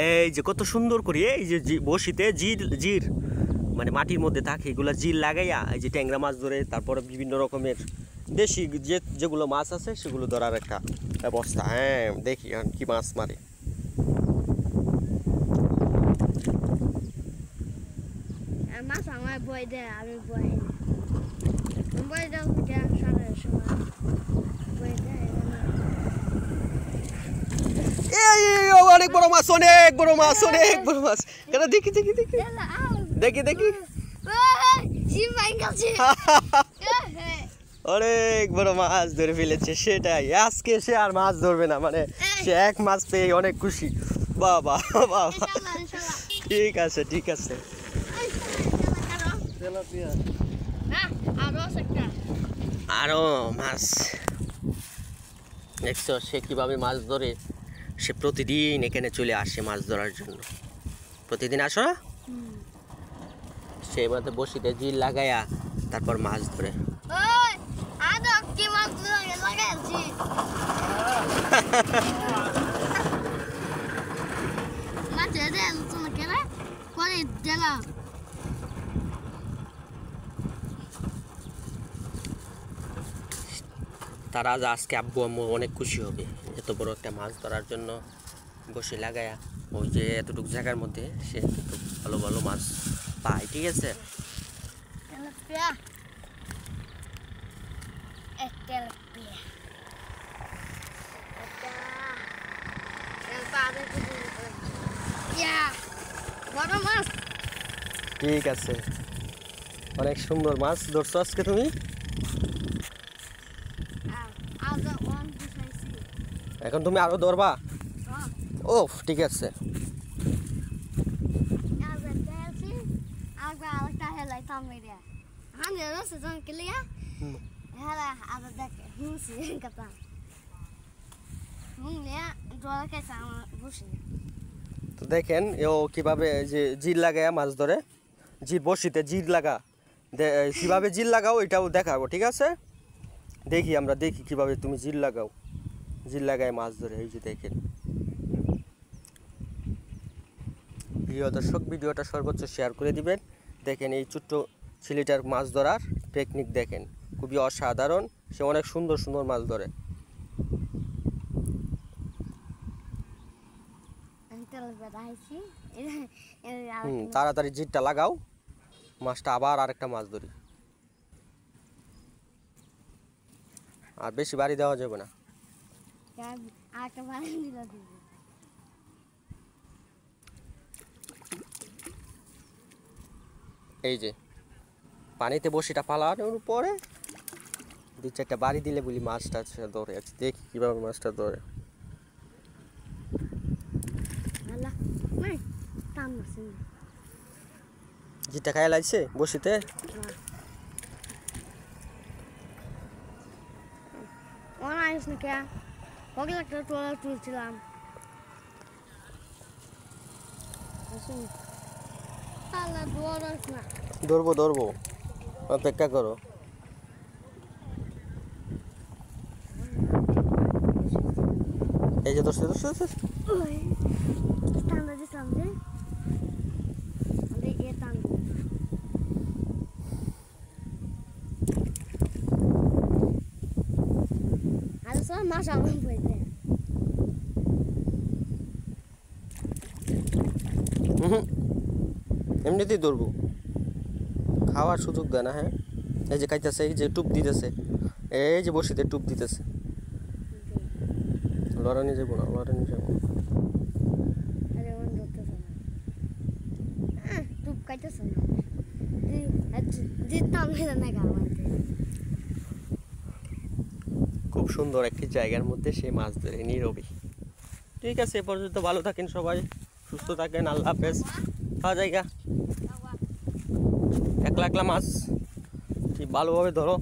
এই যে কত সুন্দর করে এই যে বসিতে জির মানে মাটির মধ্যে থাকে এগুলা জির লাগাইয়া এই যে ট্যাংরা মাছ ধরে, তারপরে বিভিন্ন রকমের দেশি যেগুলো মাছ আছে সেগুলো ধরার একটা ব্যবস্থা। হ্যাঁ দেখি কি মাছ মারে। মাছ আমার বই দেয়, আমি বই দেওয়া সময় বই দেয়। অনেক বড় মাছ, অনেক বড় মাছ, অনেক বড় মাছ। দেখি দেখি দেখি দেখি দেখি অনেক বড় মাছ ধরে ফেলেছে। সেটাই, আজকে সে আর মাছ ধরবে না, মানে সে এক মাছ পেয়ে অনেক খুশি। বাবা বাবা, ঠিক আছে ঠিক আছে। আরো মাছ দেখছো সে কিভাবে মাছ ধরে। সে প্রতিদিন এখানে চলে আসে মাছ ধরার জন্য। প্রতিদিন আসো না? সে মধ্যে বসিতে জিল লাগাইয়া তারপর মাছ ধরে। তারা আজকে আব্বু আম্মু অনেক খুশি হবে এত বড় একটা মাছ ধরার জন্য বসে লাগায়া। ওই যে এতটুকু জায়গার মধ্যে সে ভালো ভালো মাছ পায়। ঠিক আছে, ঠিক আছে। অনেক সুন্দর মাছ ধরছো আজকে তুমি। এখন তুমি আরো ধরবা? ও ঠিক আছে। তো দেখেন ও কিভাবে যে জির লাগায় মাছ ধরে। জির বসিতে জির লাগা কিভাবে জির লাগাও এটাও দেখাবো। ঠিক আছে, দেখি আমরা দেখি কিভাবে তুমি জির লাগাও। জির লাগায় মাছ ধরে এই যে দেখেন। প্রিয় দর্শক, ভিডিওটা সর্বোচ্চ শেয়ার করে দিবেন। দেখেন এই ছোট্ট ছেলেটার মাছ ধরার টেকনিক দেখেন, খুবই অসাধারণ। সে অনেক সুন্দর সুন্দর মাছ ধরে। তাড়াতাড়ি জিরটা লাগাও, মাছটা আবার আরেকটা মাছ ধরি। আর বেশি বাড়ি দেওয়া যাবে না। এই যে পানিতে বসিটা পালানোর পরে দু চারটা বাড়ি দিলে বলি মাছটা ধরে। আছে দেখি কিভাবে মাছটা ধরে। জিটা খাই লাগছে বসিতে। ধরবো ধরবো, অপেক্ষা করো। এই যে ধরছে ধরছে এমনিতেই ধরবো, খাওয়ার সুযোগ দেয় না। হ্যাঁ এই যে খাইতেছে, এই যে টুপ দিতেছে, এই যে বসিতে টুপ দিতেছে। লড়ানি যাবো না, লড়ানি যাবো। খুব সুন্দর একটি জায়গার মধ্যে সে মাছ ধরে নীরবে। ঠিক আছে, এ পর্যন্ত ভালো থাকেন সবাই, সুস্থ থাকেন, আল্লাহ হাফেজ। খাওয়া জায়গা একলা একলা মাছ ঠিক ভালোভাবে ধরো।